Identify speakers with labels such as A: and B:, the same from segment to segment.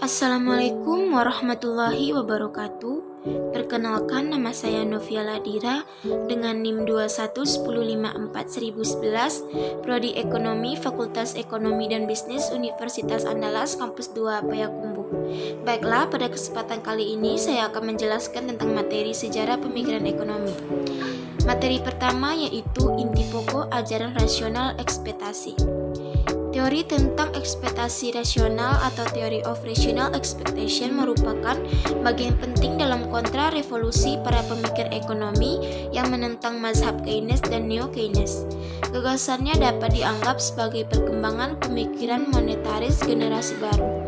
A: Assalamualaikum warahmatullahi wabarakatuh. Perkenalkan, nama saya Novia Ladira dengan NIM 211054111, Prodi Ekonomi, Fakultas Ekonomi dan Bisnis Universitas Andalas, Kampus 2 Payakumbuh. Baiklah, pada kesempatan kali ini saya akan menjelaskan tentang materi sejarah pemikiran ekonomi. Materi pertama yaitu inti pokok ajaran rasional ekspektasi. Teori tentang ekspektasi rasional atau Theory of Rational Expectation merupakan bagian penting dalam kontra revolusi para pemikir ekonomi yang menentang mazhab Keynes dan Neo-Keynes. Gagasannya dapat dianggap sebagai perkembangan pemikiran monetaris generasi baru.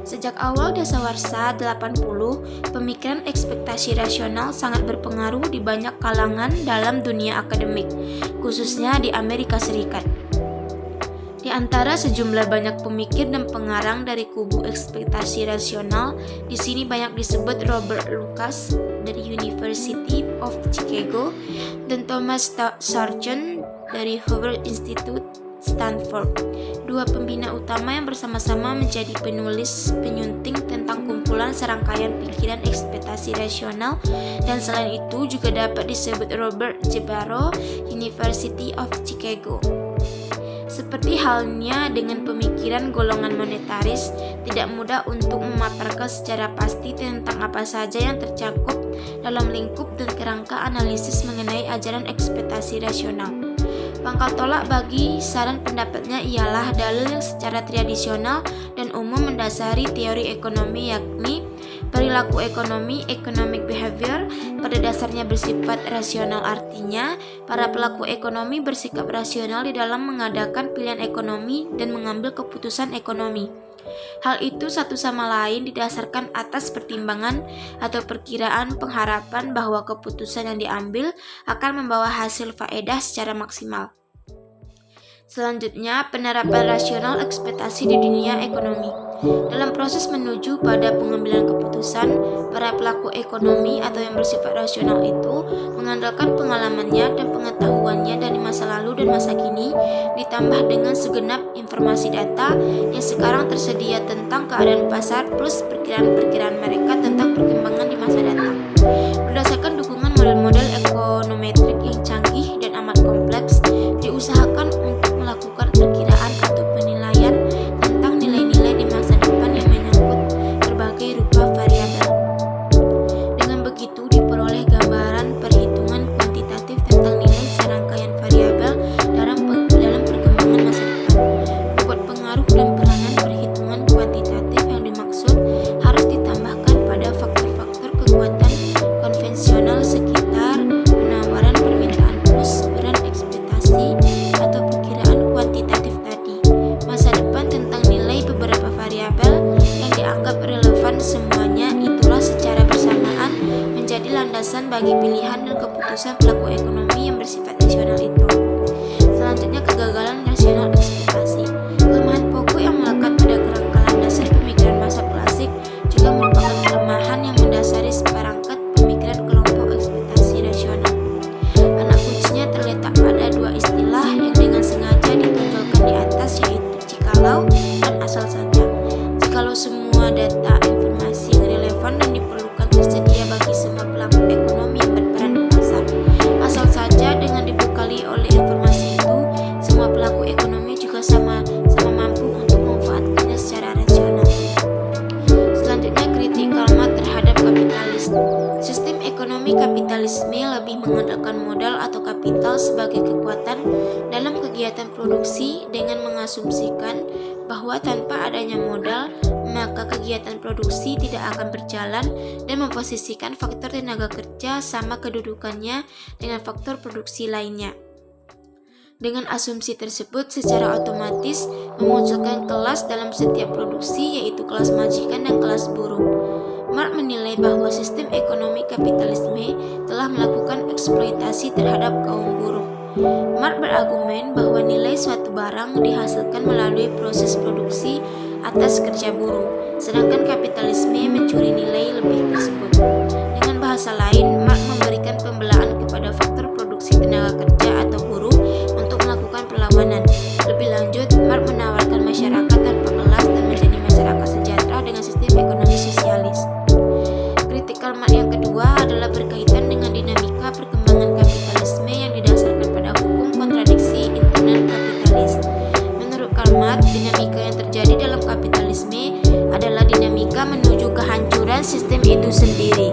A: Sejak awal dasawarsa 80, pemikiran ekspektasi rasional sangat berpengaruh di banyak kalangan dalam dunia akademik, khususnya di Amerika Serikat. Di antara sejumlah banyak pemikir dan pengarang dari kubu ekspektasi rasional, di sini banyak disebut Robert Lucas dari University of Chicago dan Thomas Sargent dari Hoover Institute, Stanford. Dua pembina utama yang bersama-sama menjadi penulis penyunting tentang kumpulan serangkaian pikiran ekspektasi rasional, dan selain itu juga dapat disebut Robert J. Barrow, University of Chicago. Seperti halnya dengan pemikiran golongan monetaris, tidak mudah untuk memaparkan secara pasti tentang apa saja yang tercakup dalam lingkup dan kerangka analisis mengenai ajaran ekspektasi rasional. Pangkal tolak bagi saran pendapatnya ialah dalil yang secara tradisional dan umum mendasari teori ekonomi, yakni perilaku ekonomi, economic behavior, pada dasarnya bersifat rasional. Artinya, para pelaku ekonomi bersikap rasional di dalam mengadakan pilihan ekonomi dan mengambil keputusan ekonomi. Hal itu satu sama lain didasarkan atas pertimbangan atau perkiraan pengharapan bahwa keputusan yang diambil akan membawa hasil faedah secara maksimal. Selanjutnya, penerapan rasional ekspektasi di dunia ekonomi. Dalam proses menuju pada pengambilan keputusan, para pelaku ekonomi atau yang bersifat rasional itu mengandalkan pengalamannya dan pengetahuannya dari masa lalu dan masa kini, ditambah dengan segenap informasi data yang sekarang tersedia tentang keadaan pasar plus perkiraan-perkiraan mereka tentang perkembangan di masa datang. Berdasarkan dukungan model-model ekonometrik yang canggih dan amat kompleks, diusahakan untuk melakukan perkiraan atau penilaian tentang nilai-nilai di masa depan yang menyangkut berbagai rupa variabel. Dengan begitu diperoleh gambaran perhitungan kuantitatif tentang nilai serangkaian variabel dalam perkembangan masa depan. Bobot pengaruh dan peranan perhitungan kuantitatif yang dimaksud harus ditambahkan pada faktor-faktor kekuatan konvensional sekitar penawaran permintaan plus peran ekspektasi atau perkiraan kuantitatif tadi. Masa depan tentang nilai beberapa variabel yang dianggap relevan semuanya itulah secara bersamaan menjadi landasan bagi pilihan dan keputusan pelaku ekonomi yang bersifat rasional itu. Selanjutnya, kegagalan rasional ekspektasi. Kelemahan pokok yang melekat pada kerangka landasan pemikiran masa klasik juga merupakan kelemahan yang mendasari seperangkat pemikiran kelompok ekspektasi rasional. Anak kuncinya terletak pada dua istilah yang dengan sengaja ditonjolkan di atas, yaitu jikalau dan asal saja. Jikalau semua data informasi yang relevan dan diperlukan tersedia bagi semua pelaku ekonomi yang berperan di pasar. Asal saja dengan dibekali oleh informasi itu, semua pelaku ekonomi juga sama-sama mampu untuk memanfaatkannya secara rasional. Selanjutnya, kritik Karl Marx terhadap kapitalis. Sistem ekonomi kapitalisme lebih mengandalkan modal atau kapital sebagai kekuatan dalam kegiatan produksi dengan mengasumsikan bahwa tanpa adanya modal, maka kegiatan produksi tidak akan berjalan dan memposisikan faktor tenaga kerja sama kedudukannya dengan faktor produksi lainnya. Dengan asumsi tersebut, secara otomatis memunculkan kelas dalam setiap produksi, yaitu kelas majikan dan kelas buruh. Marx menilai bahwa sistem ekonomi kapitalisme telah melakukan eksploitasi terhadap kaum buruh. Marx berargumen bahwa nilai suatu barang dihasilkan melalui proses produksi atas kerja buruh, sedangkan kapitalisme mencuri nilai lebih tersebut. Dengan bahasa lain, Marx memberikan pembelaan kepada faktor produksi tenaga kerja atau buruh untuk melakukan perlawanan. Lebih lanjut, Marx menawarkan masyarakat tanpa kelas dan menjadi masyarakat sejahtera dengan sistem ekonomi sistem itu sendiri.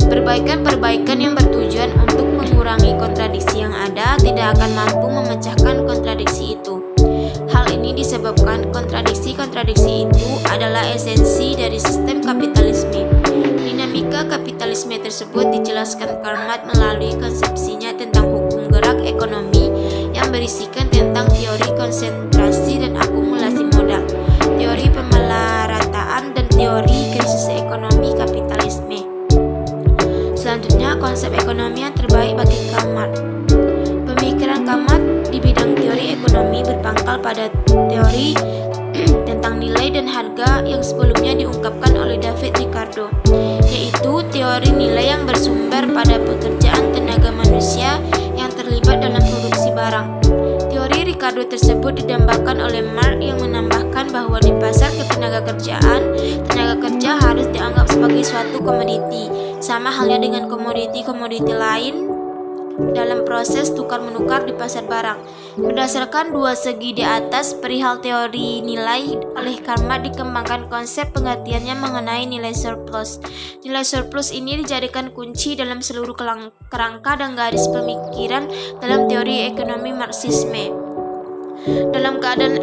A: Perbaikan-perbaikan yang bertujuan untuk mengurangi kontradiksi yang ada tidak akan mampu memecahkan kontradiksi itu. Hal ini disebabkan kontradiksi-kontradiksi itu adalah esensi dari sistem kapitalisme. Dinamika kapitalisme tersebut dijelaskan Karl Marx melalui konsepsinya tentang hukum gerak ekonomi yang berisikan tentang teori konsentrasi dan akumulasi modal, teori pemelarataan, dan teori krisis ekonomi kapitalisme. Selanjutnya, konsep ekonomi yang terbaik bagi Karl Marx. Pemikiran Karl Marx di bidang teori ekonomi berpangkal pada teori tentang nilai dan harga yang sebelumnya diungkapkan oleh David Ricardo, yaitu teori nilai yang bersumber pada pekerjaan tenaga manusia yang terlibat dalam produksi barang. Teori Ricardo tersebut didambakan oleh Marx yang menambahkan bahwa di pasar ketenagakerjaan, tenaga kerja harus dianggap sebagai suatu komoditi, sama halnya dengan komoditi-komoditi lain dalam proses tukar-menukar di pasar barang. Berdasarkan dua segi di atas, perihal teori nilai oleh Karl Marx dikembangkan konsep pengertiannya mengenai nilai surplus. Nilai surplus ini dijadikan kunci dalam seluruh kerangka dan garis pemikiran dalam teori ekonomi Marxisme. Dalam keadaan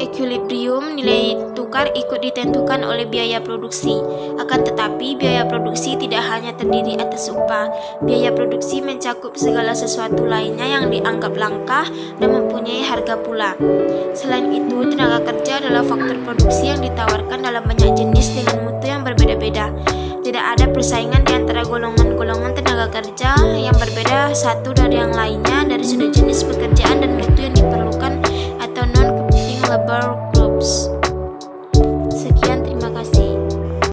A: equilibrium, nilai tukar ikut ditentukan oleh biaya produksi. Akan tetapi, biaya produksi tidak hanya terdiri atas upah. Biaya produksi mencakup segala sesuatu lainnya yang dianggap langka dan mempunyai harga pula. Selain itu, tenaga kerja adalah faktor produksi yang ditawarkan dalam banyak jenis dengan mutu yang berbeda-beda. Tidak ada persaingan di antara golongan-golongan tenaga kerja yang berbeda satu dari yang lainnya dari sudut jenis pekerjaan dan mutu yang diperlukan atau non-competing labor